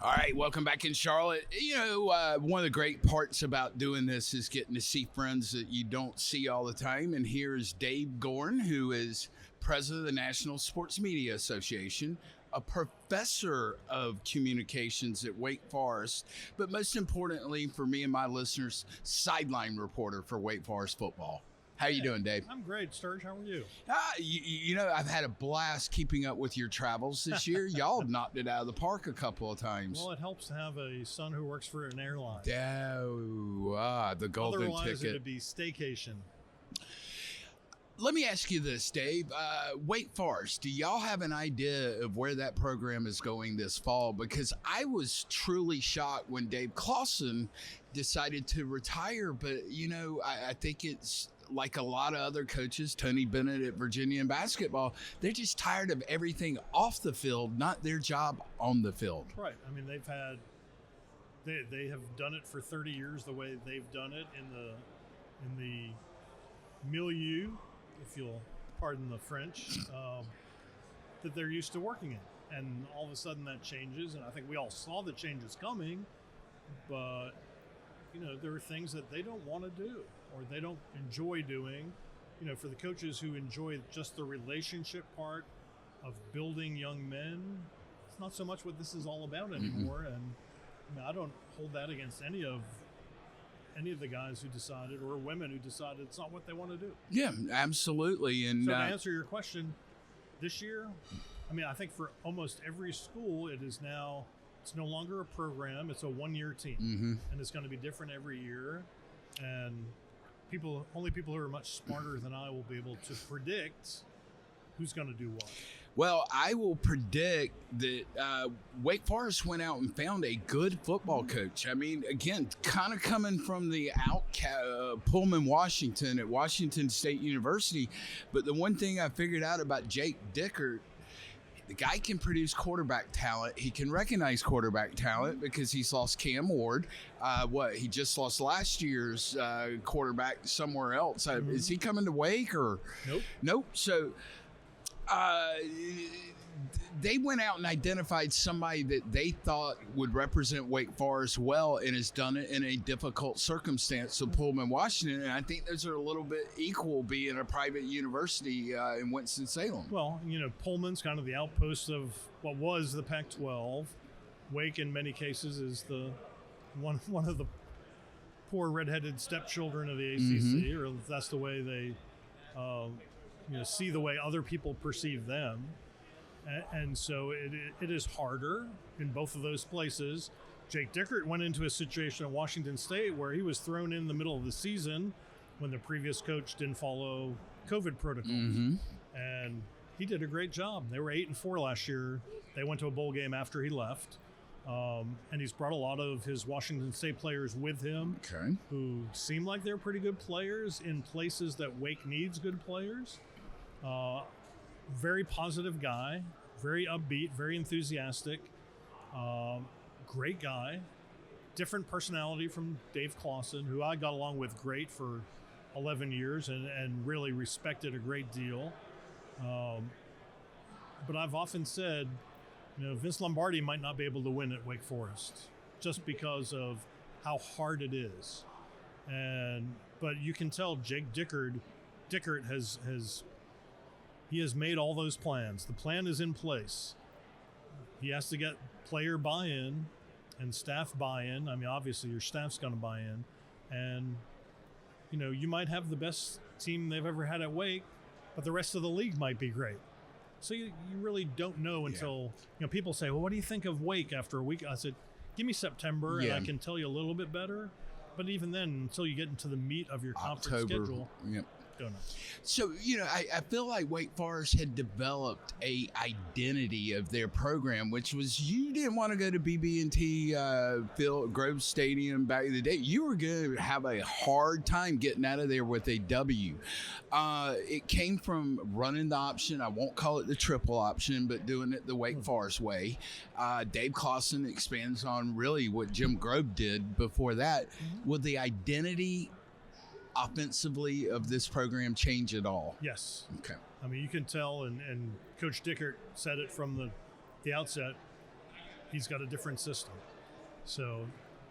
All right, welcome back in Charlotte. You know, one of the great parts about doing this is getting to see friends that you don't see all the time. And here's Dave Goren, who is president of the National Sports Media Association, a professor of communications at Wake Forest, but most importantly for me and my listeners, sideline reporter for Wake Forest football. How you doing, Dave? I'm great, Sturg. How are you? You know, I've had a blast keeping up with your travels this year. Y'all have knocked it out of the park a couple of times. Well, it helps to have a son who works for an airline. The golden Otherwise, ticket. it'd be staycation. Let me ask you this, Dave. Wake Forest, do y'all have an idea of where that program is going this fall? Because I was truly shocked when Dave Clawson decided to retire. But, you know, I think it's like a lot of other coaches, Tony Bennett at Virginia in basketball, they're just tired of everything off the field, not their job on the field. Right. I mean, they have done it for 30 years the way they've done it in the milieu, if you'll pardon the French, that they're used to working in. And all of a sudden that changes, and I think we all saw the changes coming, but you know, there are things that they don't want to do or they don't enjoy doing. You know, for the coaches who enjoy just the relationship part of building young men, it's not so much what this is all about anymore. Mm-hmm. And I mean, I don't hold that against any of the guys who decided, or women who decided it's not what they want to do. Yeah, absolutely. And so to answer your question, this year, I mean, I think for almost every school, it's no longer a program, it's a one-year team. Mm-hmm. And it's going to be different every year. And only people who are much smarter than I will be able to predict who's going to do what. Well, I will predict that Wake Forest went out and found a good football coach. I mean, again, kind of coming from the Pullman, Washington at Washington State University. But the one thing I figured out about Jake Dickert, the guy can produce quarterback talent. He can recognize quarterback talent because he's lost Cam Ward. He just lost last year's quarterback somewhere else. Mm-hmm. Is he coming to Wake or? Nope. So they went out and identified somebody that they thought would represent Wake Forest well and has done it in a difficult circumstance. So Pullman, Washington, and I think those are a little bit equal being a private university in Winston-Salem. Well, you know, Pullman's kind of the outpost of what was the Pac-12. Wake, in many cases, is the one of the poor redheaded stepchildren of the ACC, mm-hmm. or that's the way they see the way other people perceive them. And so it is harder in both of those places. Jake Dickert went into a situation at Washington State where he was thrown in the middle of the season when the previous coach didn't follow COVID protocols. Mm-hmm. And he did a great job. They were 8-4 last year. They went to a bowl game after he left. And he's brought a lot of his Washington State players with him, okay, who seem like they're pretty good players in places that Wake needs good players. Very positive guy, very upbeat, very enthusiastic, great guy, different personality from Dave Clawson, who I got along with great for 11 years and really respected a great deal. But I've often said, you know, Vince Lombardi might not be able to win at Wake Forest just because of how hard it is. But you can tell Jake Dickert has made all those plans. The plan is in place. He has to get player buy-in and staff buy-in. I mean, obviously your staff's going to buy in. And, you know, you might have the best team they've ever had at Wake, but the rest of the league might be great. So you really don't know until, you know, people say, well, what do you think of Wake after a week? I said, give me September and I can tell you a little bit better. But even then, until you get into the meat of your conference schedule, don't know. So, you know, I feel like Wake Forest had developed a identity of their program, which was you didn't want to go to BB&T Grove Stadium back in the day. You were going to have a hard time getting out of there with a W. It came from running the option. I won't call it the triple option, but doing it the Wake Forest way. Dave Clawson expands on really what Jim Grove did before that. Mm-hmm. Will the identity offensively of this program change at all? Yes. Okay. I mean, you can tell, and Coach Dickert said it from the outset, he's got a different system. So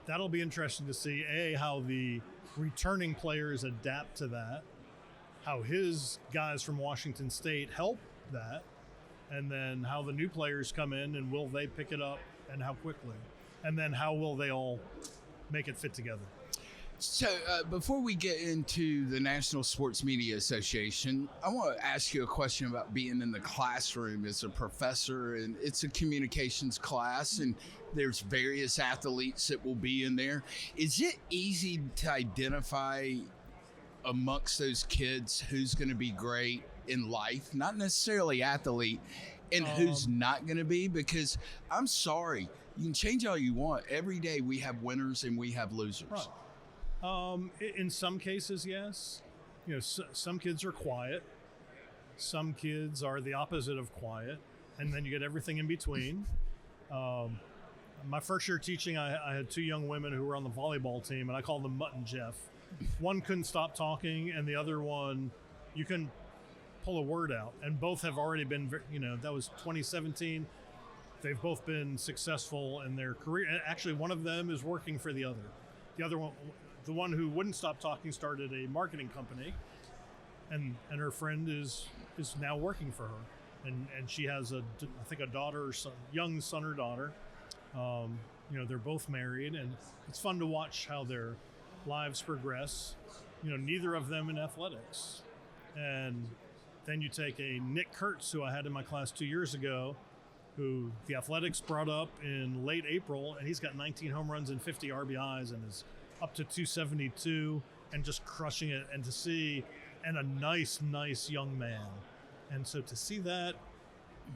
that'll be interesting to see, how the returning players adapt to that, how his guys from Washington State help that, and then how the new players come in and will they pick it up and how quickly, and then how will they all make it fit together. So before we get into the National Sports Media Association, I want to ask you a question about being in the classroom as a professor, and it's a communications class, and there's various athletes that will be in there. Is it easy to identify amongst those kids who's going to be great in life, not necessarily athlete, and who's not going to be? Because I'm sorry, you can change all you want. Every day we have winners and we have losers. Right. In some cases, yes. Some kids are quiet. Some kids are the opposite of quiet. And then you get everything in between. My first year teaching, I had 2 young women who were on the volleyball team, and I called them Mutt and Jeff. One couldn't stop talking, and the other one, you couldn't pull a word out. And both have already been, that was 2017. They've both been successful in their career. And actually, one of them is working for the other. The other one, the one who wouldn't stop talking, started a marketing company, and her friend is now working for her, and she has I think a daughter or son, young son or daughter. They're both married, and it's fun to watch how their lives progress. Neither of them in athletics, and then you take a Nick Kurtz, who I had in my class 2 years ago, who the athletics brought up in late April, and he's got 19 home runs and 50 RBIs and is up to 272 and just crushing it, and to see, and a nice young man. And so to see that,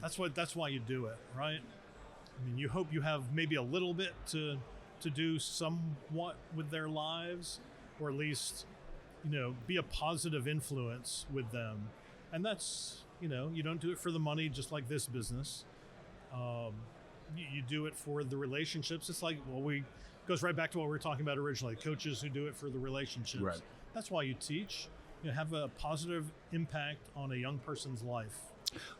that's why you do it, right? I mean, you hope you have maybe a little bit to do somewhat with their lives, or at least, be a positive influence with them. And that's, you don't do it for the money, just like this business. You do it for the relationships. It's like, goes right back to what we were talking about originally. Coaches who do it for the relationships. Right. That's why you teach. Have a positive impact on a young person's life.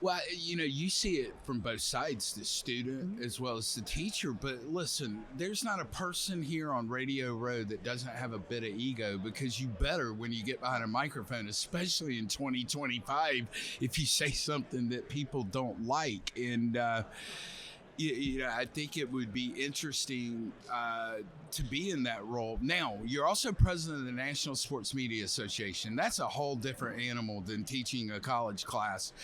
Well, you see it from both sides, the student as well as the teacher. But listen, there's not a person here on Radio Row that doesn't have a bit of ego, because you better, when you get behind a microphone, especially in 2025, if you say something that people don't like. And, I think it would be interesting to be in that role. Now, you're also president of the National Sports Media Association. That's a whole different animal than teaching a college class.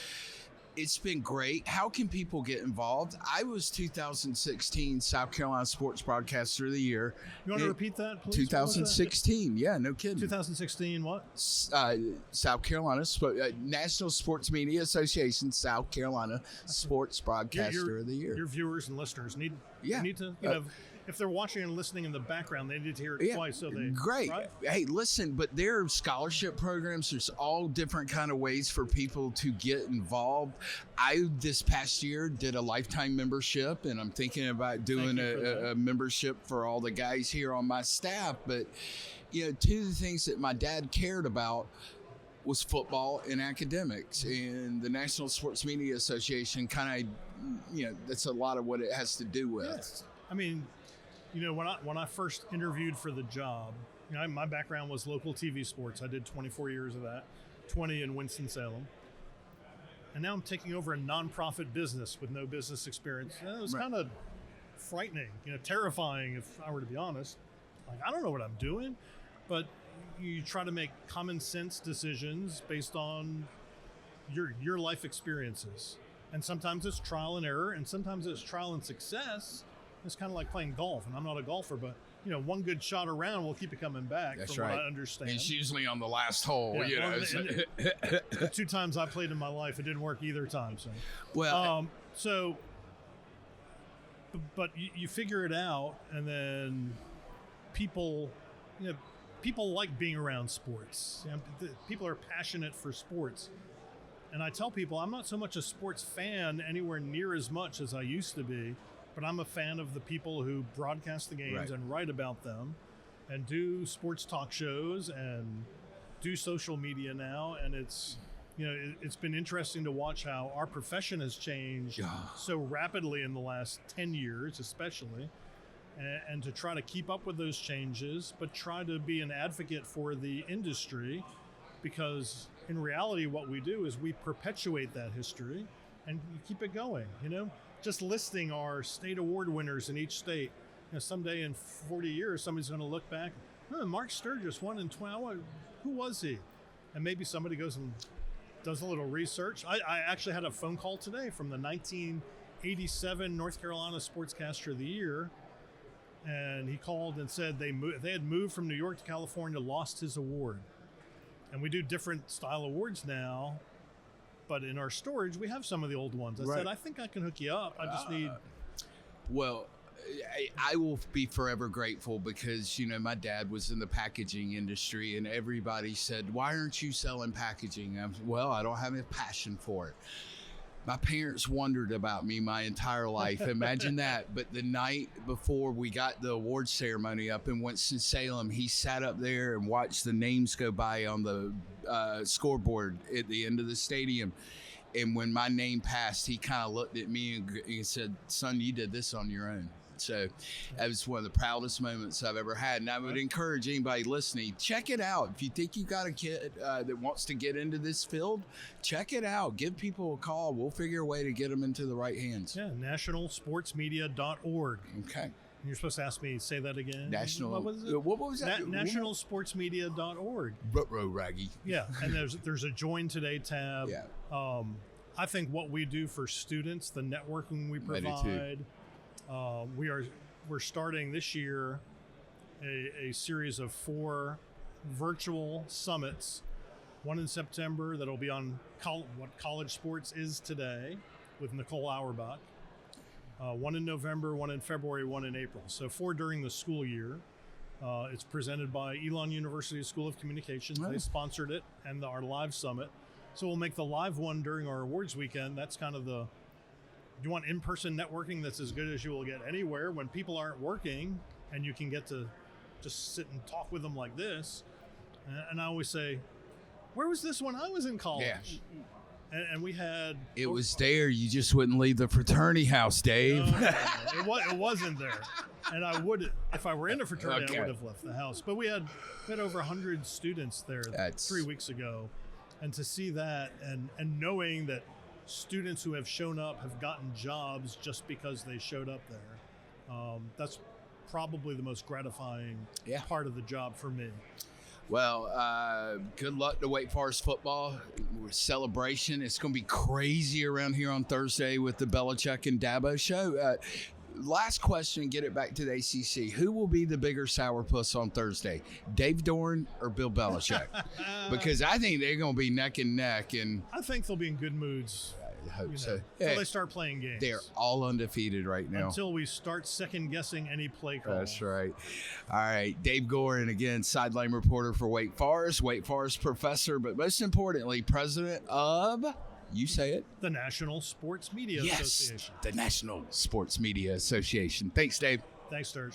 It's been great. How can people get involved? I was 2016 South Carolina Sports Broadcaster of the Year. You want to repeat that, please? 2016. Yeah, no kidding. 2016 what? South Carolina National Sports Media Association, South Carolina Sports Broadcaster of the Year. Your viewers and listeners need to, if they're watching and listening in the background, they need to hear it twice. So great. Right? Hey, listen, but there are scholarship programs. There's all different kind of ways for people to get involved. I, this past year, did a lifetime membership, and I'm thinking about doing a membership for all the guys here on my staff. But, two of the things that my dad cared about was football and academics, and the National Sports Media Association kind of, that's a lot of what it has to do with. Yes. I mean, when I first interviewed for the job, my background was local TV sports. I did 24 years of that, 20 in Winston-Salem. And now I'm taking over a nonprofit business with no business experience. And it was kind of frightening, terrifying, if I were to be honest. Like, I don't know what I'm doing, but you try to make common sense decisions based on your life experiences. And sometimes it's trial and error, and sometimes it's trial and success. It's kind of like playing golf, and I'm not a golfer, but one good shot around will keep you coming back. That's from right. What I understand. It's usually on the last hole. The 2 times I played in my life, it didn't work either time. So, but you figure it out, and then people like being around sports. People are passionate for sports. And I tell people I'm not so much a sports fan anywhere near as much as I used to be, but I'm a fan of the people who broadcast the games and write about them and do sports talk shows and do social media now. And it's it's been interesting to watch how our profession has changed so rapidly in the last 10 years, especially, and to try to keep up with those changes, but try to be an advocate for the industry, because in reality, what we do is we perpetuate that history and keep it going. Just listing our state award winners in each state. Someday in 40 years, somebody's going to look back, Mark Sturgis won in 12. Who was he? And maybe somebody goes and does a little research. I actually had a phone call today from the 1987 North Carolina Sportscaster of the Year, and he called and said they had moved from New York to California, lost his award. And we do different style awards now, but in our storage, we have some of the old ones. I said, I think I can hook you up. I just need... Well, I will be forever grateful because, my dad was in the packaging industry and everybody said, why aren't you selling packaging? I don't have a passion for it. My parents wondered about me my entire life. Imagine that. But the night before we got the award ceremony up in Winston-Salem, he sat up there and watched the names go by on the scoreboard at the end of the stadium. And when my name passed, he kind of looked at me and said, son, you did this on your own. So that was one of the proudest moments I've ever had. And I would encourage anybody listening, check it out. If you think you got a kid that wants to get into this field, check it out. Give people a call. We'll figure a way to get them into the right hands. Yeah, nationalsportsmedia.org. Okay. You're supposed to ask me, say that again. What was that? Nationalsportsmedia.org. Raggy. Yeah, and there's a Join Today tab. Yeah. I think what we do for students, the networking we provide, we're starting this year a series of 4 virtual summits. One in September that'll be on what college sports is today with Nicole Auerbach. One in November, one in February, one in April. So 4 during the school year. It's presented by Elon University School of Communications. They sponsored it, and our live summit. So we'll make the live one during our awards weekend. That's kind of you want in-person networking that's as good as you will get anywhere when people aren't working and you can get to just sit and talk with them like this. And I always say, where was this when I was in college? Yeah. And we had... It was there. You just wouldn't leave the fraternity house, Dave. No. It wasn't there. And I would, if I were in a fraternity, I would have left the house. But we had over 100 students there 3 weeks ago. And to see that and knowing that students who have shown up have gotten jobs just because they showed up there, that's probably the most gratifying part of the job for me. Well, good luck to Wake Forest football celebration. It's going to be crazy around here on Thursday with the Belichick and Dabo show. Last question, get it back to the ACC. Who will be the bigger sourpuss on Thursday, Dave Goren or Bill Belichick? Because I think they're going to be neck and neck. And I think they'll be in good moods. I hope so. Until they start playing games. They're all undefeated right now. Until we start second-guessing any play call. That's right. All right. Dave Goren, again, sideline reporter for Wake Forest professor, but most importantly, president of... You say it. The National Sports Media Association. The National Sports Media Association. Thanks, Dave. Thanks, Sturg.